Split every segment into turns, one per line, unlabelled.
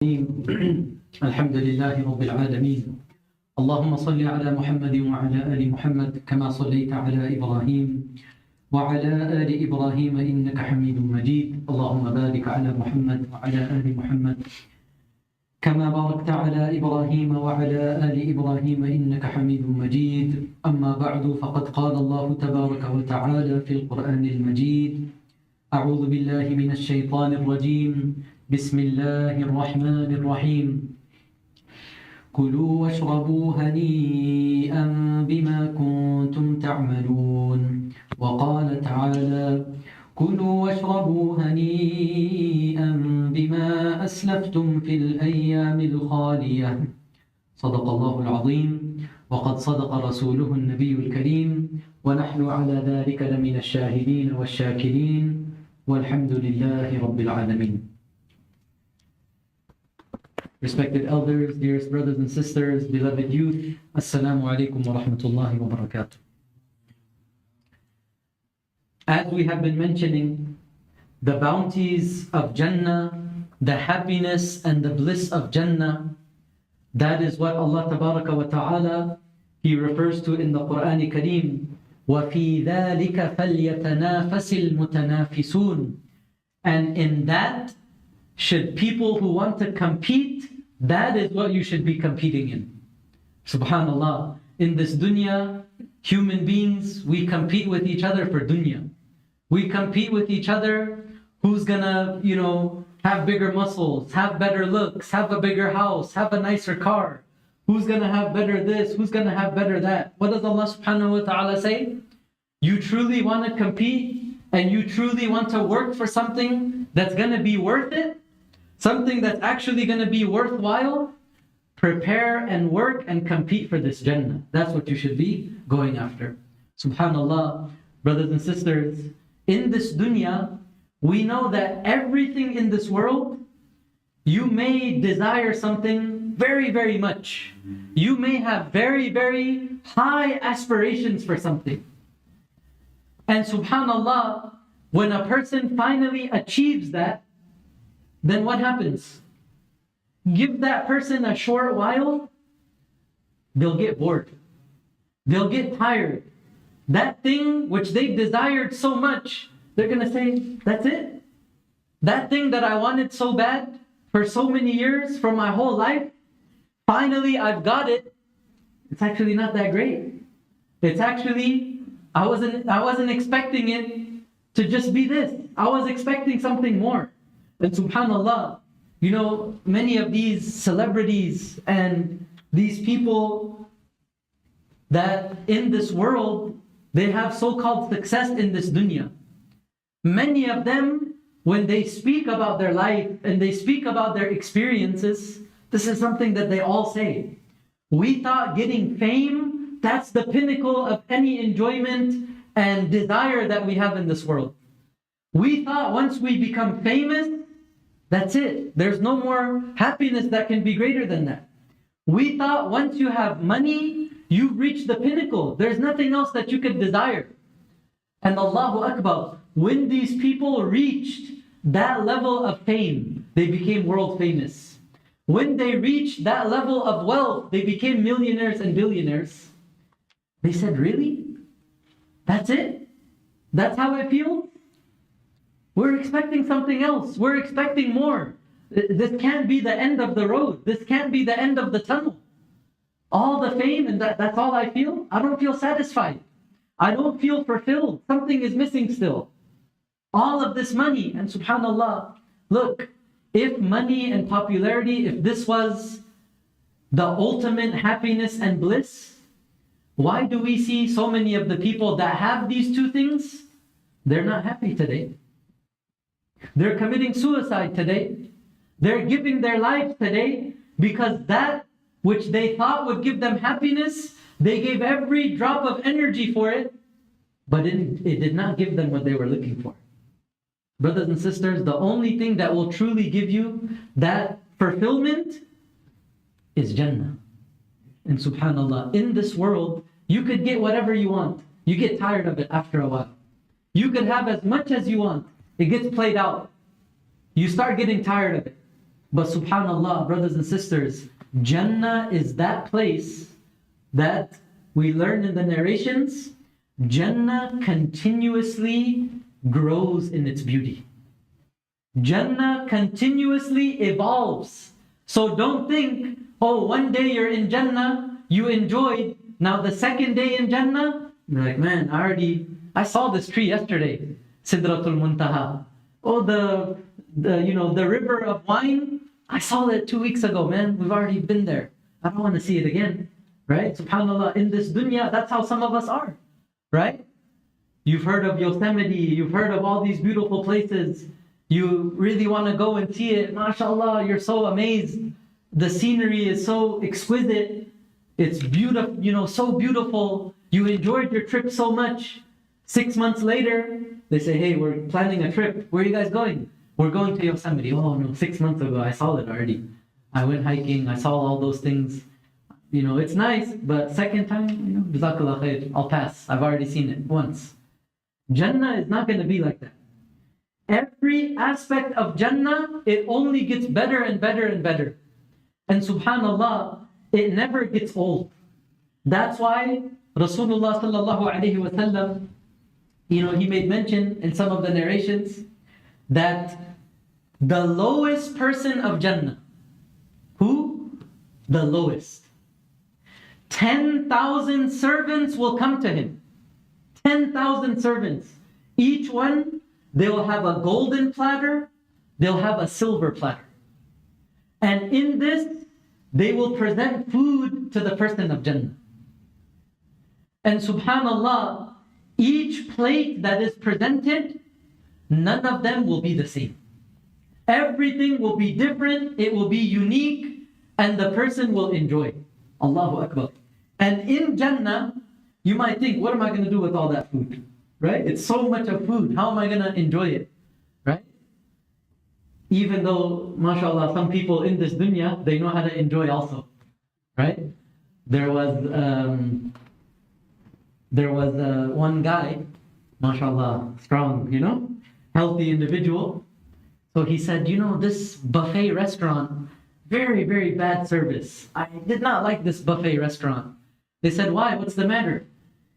الحمد لله رب العالمين اللهم صل على محمد وعلى آل محمد كما صليت على إبراهيم وعلى آل إبراهيم إنك حميد مجيد اللهم بارك على محمد وعلى آل محمد كما باركت على إبراهيم وعلى آل إبراهيم إنك حميد مجيد أما بعد فقد قال الله تبارك وتعالى في القرآن المجيد أعوذ بالله من الشيطان الرجيم بسم الله الرحمن الرحيم كلوا واشربوا هنيئا بما كنتم تعملون وقال تعالى كلوا واشربوا هنيئا بما أسلفتم في الأيام الخالية صدق الله العظيم وقد صدق رسوله النبي الكريم ونحن على ذلك لمن الشاهدين والشاكرين والحمد لله رب العالمين. Respected elders, dearest brothers and sisters, beloved youth, Assalamu alaikum wa rahmatullahi wa barakatuh. As we have been mentioning, the bounties of Jannah, the happiness and the bliss of Jannah, that is what Allah Tabaraka wa Ta'ala, He refers to in the Quran Kareem, وَفِي ذَلِكَ فَلْيَتَنَافَسِ الْمُتَنَافِسُونَ. And in that, should people who want to compete, that is what you should be competing in. Subhanallah. In this dunya, human beings, we compete with each other for dunya. We compete with each other, who's gonna, have bigger muscles, have better looks, have a bigger house, have a nicer car. Who's gonna have better this, who's gonna have better that. What does Allah subhanahu wa ta'ala say? You truly want to compete and you truly want to work for something that's gonna be worth it, something that's actually gonna be worthwhile, prepare and work and compete for this Jannah. That's what you should be going after. Subhanallah, brothers and sisters, in this dunya, we know that everything in this world, you may desire something very, very much. You may have very, very high aspirations for something. And subhanallah, when a person finally achieves that, then what happens? Give that person a short while, they'll get bored. They'll get tired. That thing which they desired so much, they're going to say, that's it. That thing that I wanted so bad for so many years, for my whole life, finally I've got it. It's actually not that great. It's actually, I wasn't expecting it to just be this. I was expecting something more. And subhanallah, many of these celebrities and these people that in this world, they have so-called success in this dunya. Many of them, when they speak about their life and they speak about their experiences, this is something that they all say. We thought getting fame, that's the pinnacle of any enjoyment and desire that we have in this world. We thought once we become famous, that's it. There's no more happiness that can be greater than that. We thought once you have money, you've reached the pinnacle. There's nothing else that you could desire. And Allahu Akbar, when these people reached that level of fame, they became world famous. When they reached that level of wealth, they became millionaires and billionaires. They said, really? That's it? That's how it feels? We're expecting something else. We're expecting more. This can't be the end of the road. This can't be the end of the tunnel. All the fame and that's all I feel? I don't feel satisfied. I don't feel fulfilled. Something is missing still. All of this money, and subhanallah, look, if money and popularity, if this was the ultimate happiness and bliss, why do we see so many of the people that have these two things? They're not happy today. They're committing suicide today. They're giving their lives today because that which they thought would give them happiness, they gave every drop of energy for it, but it did not give them what they were looking for. Brothers and sisters, the only thing that will truly give you that fulfillment is Jannah. And subhanallah, in this world, you could get whatever you want. You get tired of it after a while. You could have as much as you want. It gets played out. You start getting tired of it. But subhanallah, brothers and sisters, Jannah is that place that we learn in the narrations, Jannah continuously grows in its beauty. Jannah continuously evolves. So don't think, oh, one day you're in Jannah, you enjoyed. Now the second day in Jannah, you're like, man, I saw this tree yesterday, Sidratul Muntaha. Oh, the river of wine, I saw it 2 weeks ago, man. We've already been there. I don't want to see it again. Right? SubhanAllah, in this dunya, that's how some of us are. Right? You've heard of Yosemite, you've heard of all these beautiful places. You really want to go and see it. MashaAllah, you're so amazed. The scenery is so exquisite. It's beautiful, so beautiful. You enjoyed your trip so much. 6 months later, they say, hey, we're planning a trip. Where are you guys going? We're going to Yosemite. Oh no, 6 months ago, I saw it already. I went hiking, I saw all those things. It's nice, but second time, Jazakallah khair, I'll pass. I've already seen it once. Jannah is not going to be like that. Every aspect of Jannah, it only gets better and better and better. And subhanallah, it never gets old. That's why Rasulullah sallallahu alayhi wa sallam, he made mention in some of the narrations that the lowest person of Jannah, who? The lowest. 10,000 servants will come to him. 10,000 servants. Each one, they will have a golden platter, they'll have a silver platter. And in this, they will present food to the person of Jannah. And subhanallah, each plate that is presented, none of them will be the same. Everything will be different, it will be unique, and the person will enjoy. Allahu Akbar. And in Jannah, you might think, what am I going to do with all that food? Right? It's so much of food. How am I going to enjoy it? Right? Even though, mashallah, some people in this dunya, they know how to enjoy also. Right? There was one guy, mashallah, strong, healthy individual. So he said, this buffet restaurant, very, very bad service. I did not like this buffet restaurant. They said, why? What's the matter?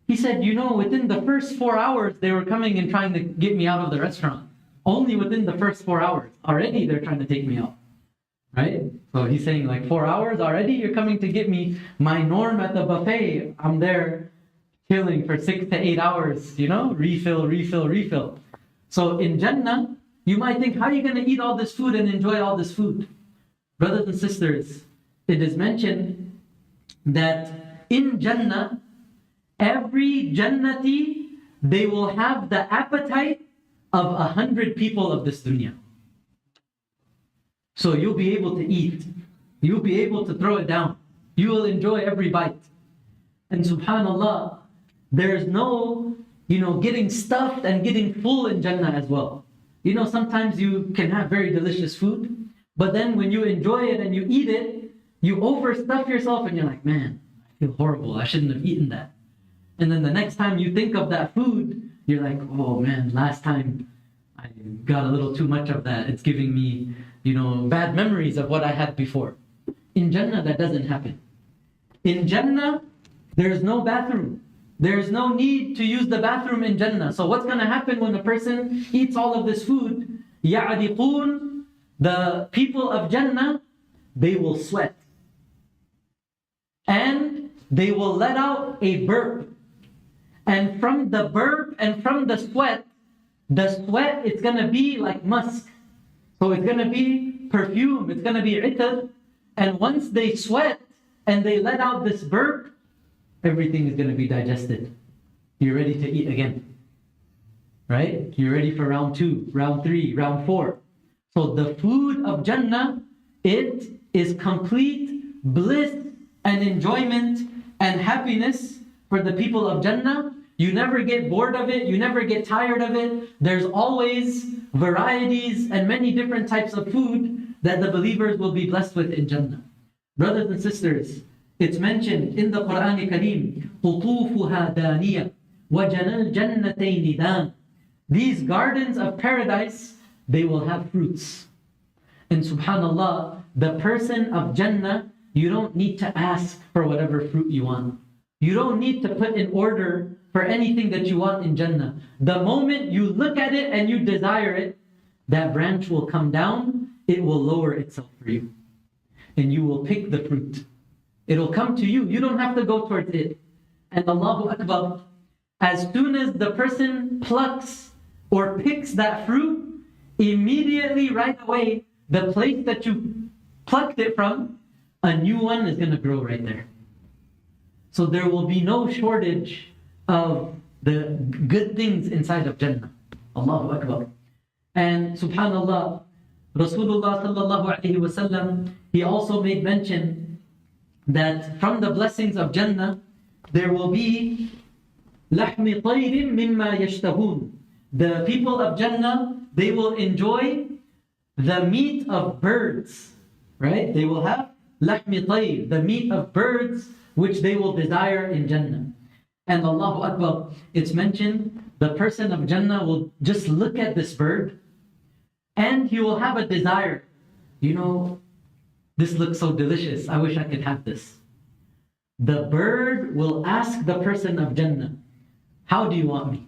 He said, within the first 4 hours, they were coming and trying to get me out of the restaurant. Only within the first 4 hours. Already they're trying to take me out. Right? So he's saying 4 hours already, you're coming to get me. My norm at the buffet, I'm there chilling for 6 to 8 hours, refill, refill, refill. So in Jannah, you might think, how are you going to eat all this food and enjoy all this food? Brothers and sisters, it is mentioned that in Jannah, every Jannati, they will have the appetite of 100 people of this dunya. So you'll be able to eat. You'll be able to throw it down. You will enjoy every bite. And subhanallah, there's no, getting stuffed and getting full in Jannah as well. Sometimes you can have very delicious food, but then when you enjoy it and you eat it, you overstuff yourself and you're like, man, I feel horrible. I shouldn't have eaten that. And then the next time you think of that food, you're like, oh man, last time I got a little too much of that. It's giving me, bad memories of what I had before. In Jannah, that doesn't happen. In Jannah, there's no bathroom. There's no need to use the bathroom in Jannah. So what's going to happen when a person eats all of this food? يَعْدِقُونَ, the people of Jannah, they will sweat. And they will let out a burp. And from the burp and from the sweat, it's going to be like musk. So it's going to be perfume, it's going to be itar. And once they sweat and they let out this burp, everything is going to be digested. You're ready to eat again. Right? You're ready for round 2, round 3, round 4. So the food of Jannah, it is complete bliss and enjoyment and happiness for the people of Jannah. You never get bored of it. You never get tired of it. There's always varieties and many different types of food that the believers will be blessed with in Jannah. Brothers and sisters, it's mentioned in the Quran Kareem, قُطُوفُهَا دَانِيَةٌ وَجَنَى الْجَنَّتَيْنِ دَانٍ. These gardens of paradise, they will have fruits. And subhanallah, the person of Jannah, you don't need to ask for whatever fruit you want. You don't need to put in order for anything that you want in Jannah. The moment you look at it and you desire it, that branch will come down, it will lower itself for you. And you will pick the fruit. It'll come to you. You don't have to go towards it. And Allahu Akbar, as soon as the person plucks or picks that fruit, immediately right away, the place that you plucked it from, a new one is going to grow right there. So there will be no shortage of the good things inside of Jannah. Allahu Akbar. And subhanallah, Rasulullah sallallahu alayhi wa sallam, he also made mention that from the blessings of Jannah, there will be لَحْمِ طَيْرٍ مِمَّا يَشْتَهُونَ. The people of Jannah, they will enjoy the meat of birds, right? They will have لَحْمِ طَيْرٍ, the meat of birds, which they will desire in Jannah. And Allahu Akbar, it's mentioned, the person of Jannah will just look at this bird, and he will have a desire. You know, this looks so delicious. I wish I could have this. The bird will ask the person of Jannah, how do you want me?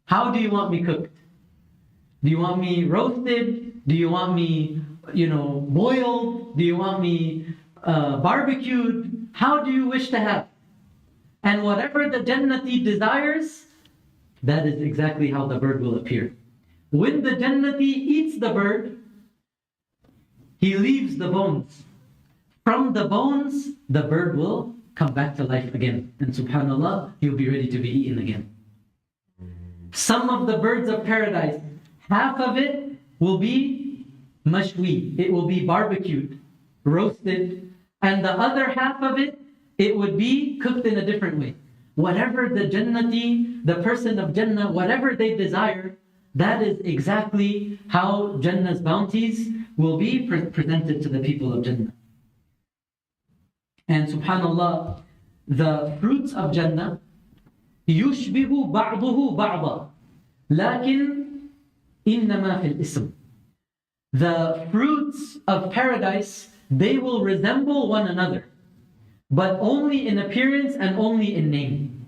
How do you want me cooked? Do you want me roasted? Do you want me, boiled? Do you want me barbecued? How do you wish to have? And whatever the Jannati desires, that is exactly how the bird will appear. When the Jannati eats the bird, he leaves the bones. From the bones, the bird will come back to life again. And subhanallah, he'll be ready to be eaten again. Some of the birds of paradise, half of it will be mashwi. It will be barbecued, roasted. And the other half of it, it would be cooked in a different way. Whatever the Jannati, the person of Jannah, whatever they desire, that is exactly how Jannah's bounties will be presented to the people of Jannah. And subhanallah, the fruits of Jannah, يُشْبِهُ بَعْضُهُ بَعْضًا لَكِنْ إِنَّمَا فِي الْإِسْمِ. The fruits of paradise, they will resemble one another, but only in appearance and only in name.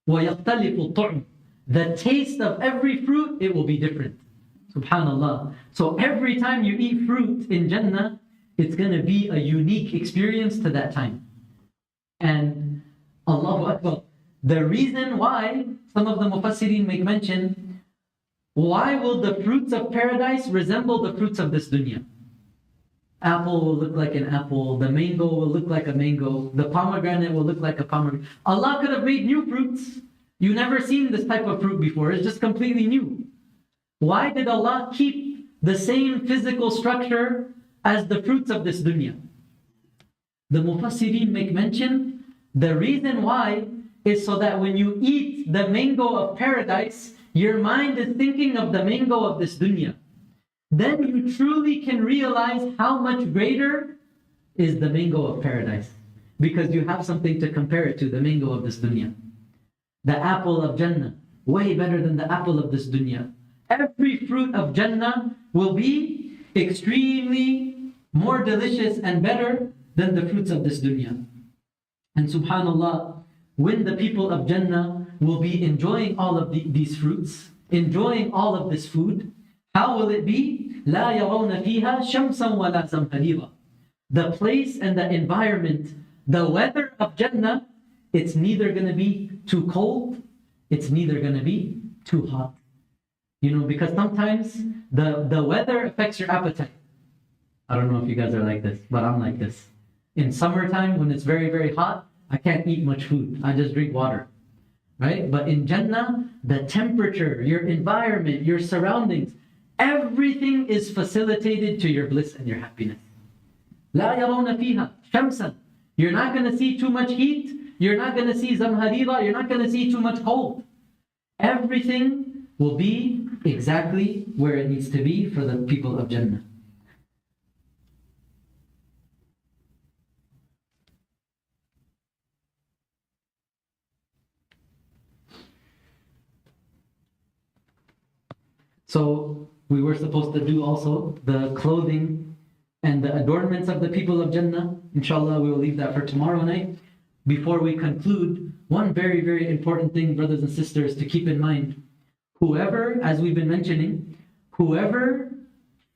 وَيَخْتَلِفُ الطُّعْمُ. The taste of every fruit, it will be different. Subhanallah. So every time you eat fruit in Jannah, it's going to be a unique experience to that time. And Allahu Akbar. The reason why, some of the Mufassirin make mention, why will the fruits of paradise resemble the fruits of this dunya? Apple will look like an apple, the mango will look like a mango, the pomegranate will look like a pomegranate. Allah could have made new fruits. You've never seen this type of fruit before. It's just completely new. Why did Allah keep the same physical structure as the fruits of this dunya? The Mufassirin make mention, the reason why is so that when you eat the mango of paradise, your mind is thinking of the mango of this dunya. Then you truly can realize how much greater is the mango of paradise. Because you have something to compare it to, the mango of this dunya. The apple of Jannah, way better than the apple of this dunya. Every fruit of Jannah will be extremely more delicious and better than the fruits of this dunya. And subhanallah, when the people of Jannah will be enjoying all of these fruits, enjoying all of this food, how will it be? لا يرون فيها شمسا ولا زمهريرا. The place and the environment, the weather of Jannah, it's neither going to be too cold, it's neither going to be too hot. Because sometimes the weather affects your appetite. I don't know if you guys are like this, but I'm like this. In summertime, when it's very, very hot, I can't eat much food. I just drink water. Right? But in Jannah, the temperature, your environment, your surroundings, everything is facilitated to your bliss and your happiness. لا يرون فيها شمسا. You're not going to see too much heat. You're not going to see zamharira. You're not going to see too much cold. Everything will be exactly where it needs to be for the people of Jannah. So We were supposed to do also the clothing and the adornments of the people of Jannah. Inshallah, we will leave that for tomorrow night. Before we conclude, one very, very important thing, brothers and sisters, to keep in mind. Whoever, as we've been mentioning, whoever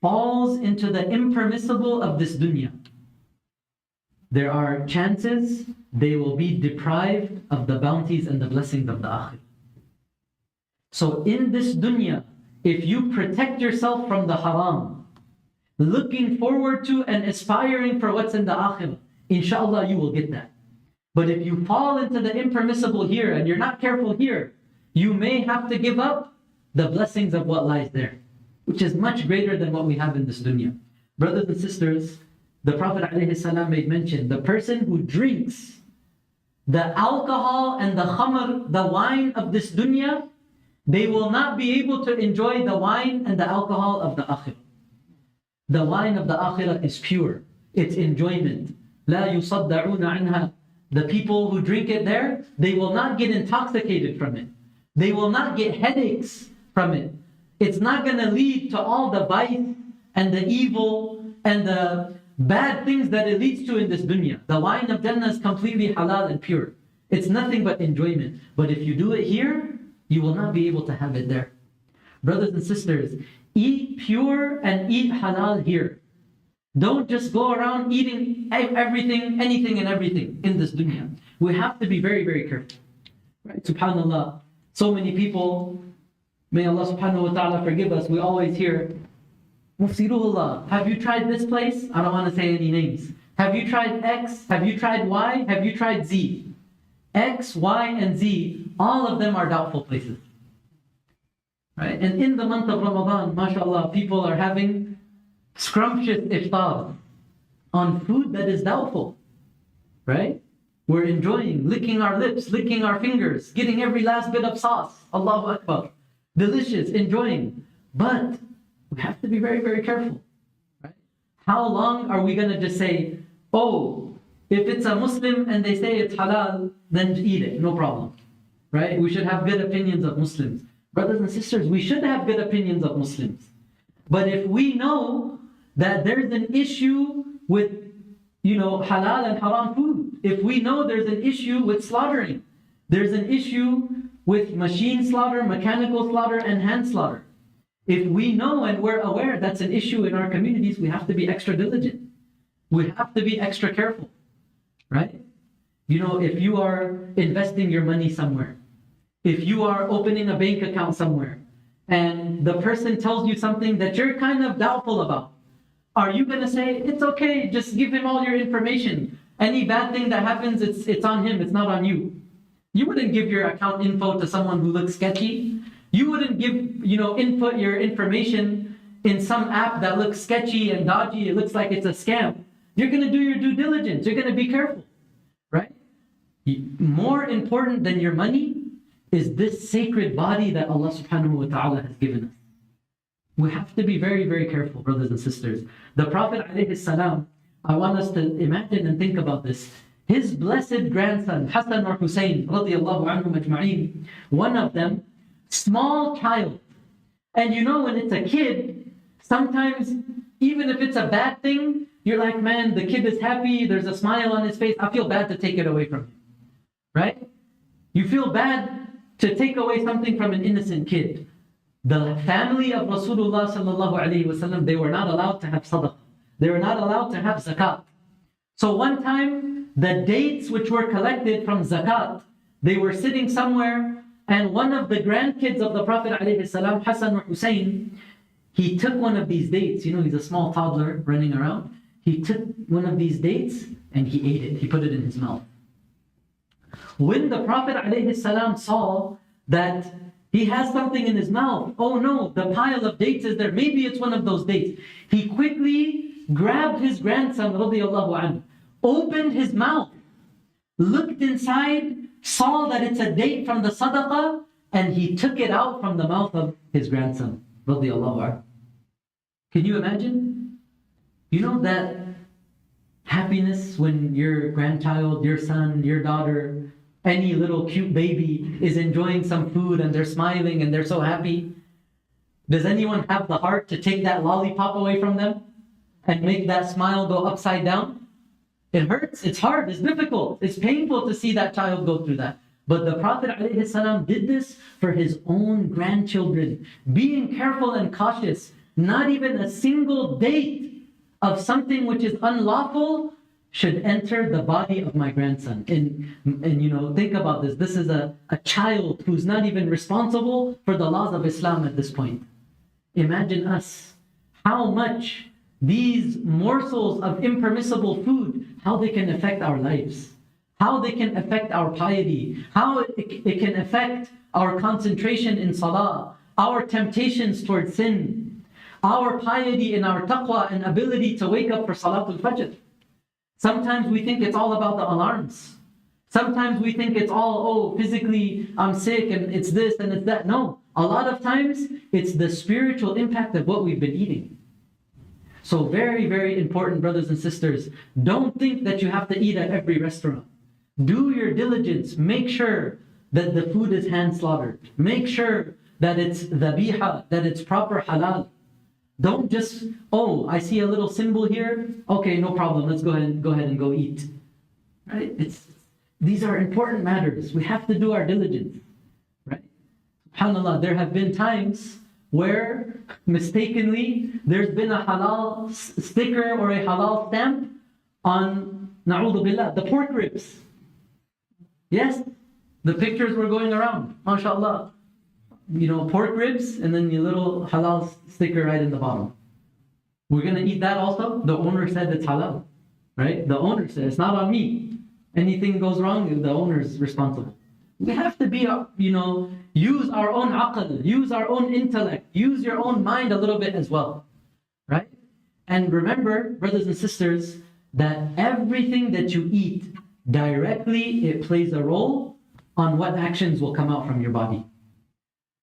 falls into the impermissible of this dunya, there are chances they will be deprived of the bounties and the blessings of the akhirah. So in this dunya, if you protect yourself from the haram, looking forward to and aspiring for what's in the akhirah, inshallah you will get that. But if you fall into the impermissible here and you're not careful here, you may have to give up the blessings of what lies there, which is much greater than what we have in this dunya. Brothers and sisters, the Prophet ﷺ made mention, the person who drinks the alcohol and the khamr, the wine of this dunya, they will not be able to enjoy the wine and the alcohol of the akhirah. The wine of the akhirah is pure. It's enjoyment. لا يصدعون عنها. The people who drink it there, they will not get intoxicated from it. They will not get headaches from it. It's not going to lead to all the vice and the evil and the bad things that it leads to in this dunya. The wine of Jannah is completely halal and pure. It's nothing but enjoyment. But if you do it here, you will not be able to have it there. Brothers and sisters, eat pure and eat halal here. Don't just go around eating everything, anything and everything in this dunya. We have to be very, very careful. Right? SubhanAllah. So many people, may Allah subhanahu wa ta'ala forgive us, we always hear, Mufsirullah, have you tried this place? I don't want to say any names. Have you tried X? Have you tried Y? Have you tried Z? X, Y, and Z, all of them are doubtful places. Right? And in the month of Ramadan, mashallah, people are having scrumptious iftar on food that is doubtful. Right? We're enjoying, licking our lips, licking our fingers, getting every last bit of sauce. Allahu Akbar. Delicious, enjoying. But we have to be very, very careful. Right? How long are we going to just say, oh, if it's a Muslim and they say it's halal, then eat it, no problem. Right? We should have good opinions of Muslims. Brothers and sisters, we should have good opinions of Muslims. But if we know that there's an issue with, halal and haram food, if we know there's an issue with slaughtering, there's an issue with machine slaughter, mechanical slaughter, and hand slaughter. If we know and we're aware that's an issue in our communities, we have to be extra diligent. We have to be extra careful. Right? If you are investing your money somewhere, if you are opening a bank account somewhere, and the person tells you something that you're kind of doubtful about, are you going to say, it's okay, just give him all your information. Any bad thing that happens, it's on him, it's not on you. You wouldn't give your account info to someone who looks sketchy. You wouldn't give, input your information in some app that looks sketchy and dodgy. It looks like it's a scam. You're going to do your due diligence. You're going to be careful, right? More important than your money is this sacred body that Allah subhanahu wa ta'ala has given us. We have to be very, very careful, brothers and sisters. The Prophet alayhi salam, I want us to imagine and think about this. His blessed grandson, Hassan or Hussein, radiyallahu anhum ajma'een, one of them, small child. And when it's a kid, sometimes, even if it's a bad thing, you're like, man, the kid is happy, there's a smile on his face, I feel bad to take it away from him. Right? You feel bad to take away something from an innocent kid. The family of Rasulullah sallallahu alaihi wasallam, they were not allowed to have sadaqah. They were not allowed to have zakat. So one time, the dates which were collected from zakat, they were sitting somewhere, and one of the grandkids of the Prophet alayhi salam, Hassan or Hussein, he took one of these dates. He's a small toddler running around. He took one of these dates and he ate it. He put it in his mouth. When the Prophet ﷺ saw that he has something in his mouth, oh no, the pile of dates is there, maybe it's one of those dates. He quickly grabbed his grandson, radiallahu anhu, opened his mouth, looked inside, saw that it's a date from the sadaqah, and he took it out from the mouth of his grandson, radiallahu anhu. Can you imagine? That happiness when your grandchild, your son, your daughter, any little cute baby is enjoying some food and they're smiling and they're so happy. Does anyone have the heart to take that lollipop away from them and make that smile go upside down? It hurts, it's hard, it's difficult, it's painful to see that child go through that. But the Prophet ﷺ did this for his own grandchildren, being careful and cautious. Not even a single date of something which is unlawful should enter the body of my grandson. And you know, think about this. This is a child who's not even responsible for the laws of Islam at this point. Imagine us, how much these morsels of impermissible food, how they can affect our lives, how they can affect our piety, how it can affect our concentration in salah, our temptations towards sin, our piety and our taqwa and ability to wake up for Salatul Fajr. Sometimes we think it's all about the alarms. Sometimes we think it's all, oh, physically I'm sick and it's this and it's that. No, a lot of times it's the spiritual impact of what we've been eating. So very, very important, brothers and sisters. Don't think that you have to eat at every restaurant. Do your diligence. Make sure that the food is hand slaughtered. Make sure that it's dhabiha, that it's proper halal. Don't just, oh, I see a little symbol here. Okay, no problem. Let's go ahead and go eat. Right? These are important matters. We have to do our diligence. Right? SubhanAllah, there have been times where mistakenly there's been a halal sticker or a halal stamp on, na'udhu billah, the pork ribs. Yes, the pictures were going around, mashallah. You know, pork ribs and then your little halal sticker right in the bottom. We're going to eat that also? The owner said it's halal, right? The owner said, it's not on me. Anything goes wrong, the owner's responsible. We have to be, you know, use our own aql, use our own intellect, use your own mind a little bit as well, right? And remember, brothers and sisters, that everything that you eat, directly it plays a role on what actions will come out from your body.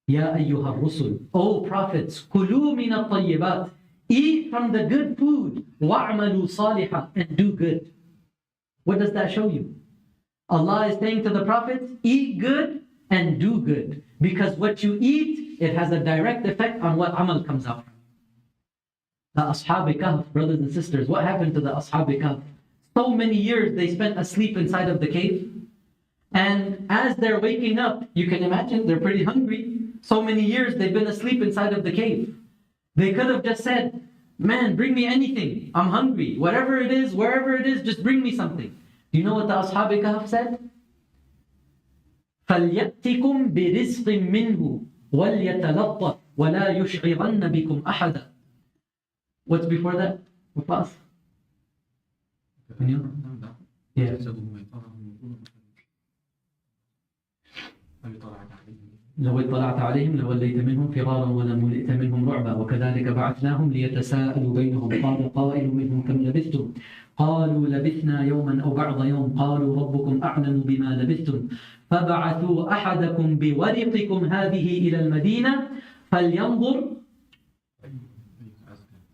Ya ayyuha rusul, O prophets, kulu min at-tayyibat, eat from the good food, wa'amalu salihah, and do good. What does that show you? Allah is saying to the prophets, eat good and do good. Because what you eat, it has a direct effect on what amal comes out from. The Ashab-i Kahf, brothers and sisters, what happened to the Ashab-i Kahf? So many years they spent asleep inside of the cave. And as they're waking up, you can imagine they're pretty hungry. So many years they've been asleep inside of the cave. They could have just said, man, bring me anything. I'm hungry. Whatever it is, wherever it is, just bring me something. Do you know what the Ashab-i Kahf said? فَلْيَأْتِكُمْ بِرِزْقٍ مِّنْهُ وَلْيَتَلَطَّفْ وَلَا يُشْعِرَنَّ بِكُمْ أَحَدًا. What's before that? Wafas? Yeah. لو اطلعت عليهم لوليت منهم فرارا ولملئت منهم رعبا وكذلك بعثناهم ليتساءلوا بينهم قال قائل منهم كم لبثتم قالوا لبثنا يوما أو بعض يوم قالوا ربكم أعلم بما لبثتم فبعثوا أحدكم بورقكم هذه إلى المدينة فلينظر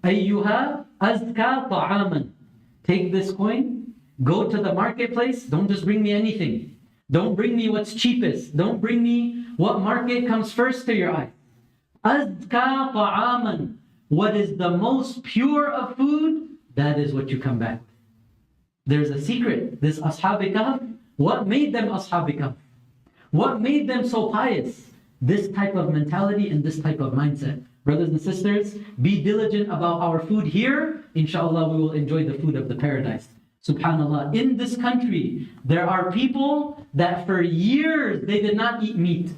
أيها أزكى طعاما. Take this coin, go to the marketplace, don't just bring me anything. Don't bring me what's cheapest. Don't bring me what market comes first to your eye. أزكى طعاما. What is the most pure of food, that is what you come back with. There's a secret. This Ashab-i Kahf, what made them Ashab-i Kahf? What made them so pious? This type of mentality and this type of mindset. Brothers and sisters, be diligent about our food here. Inshallah, we will enjoy the food of the paradise. SubhanAllah, in this country, there are people that for years they did not eat meat.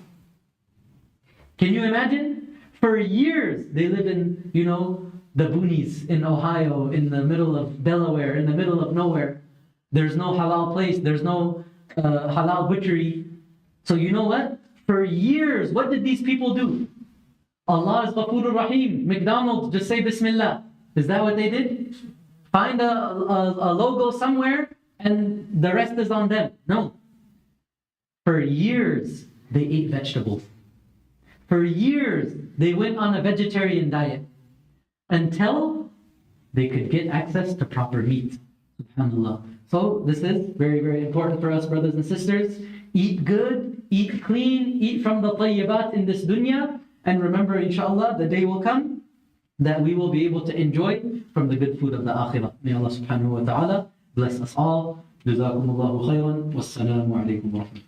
Can you imagine? For years, they live in, you know, the boonies in Ohio, in the middle of Delaware, in the middle of nowhere. There's no halal place, there's no halal butchery. So you know what? For years, what did these people do? Allah is Ghafurur Rahim. McDonald's, just say Bismillah. Is that what they did? Find a logo somewhere and the rest is on them. No. For years, they ate vegetables. For years, they went on a vegetarian diet until they could get access to proper meat. SubhanAllah. So this is very, very important for us, brothers and sisters. Eat good, eat clean, eat from the tayyibat in this dunya, And remember, inshallah, the day will come that we will be able to enjoy from the good food of the akhirah. May Allah subhanahu wa ta'ala bless us all. Jazakumullahu khairan. Wassalamu alaikum wa rahmatullahi.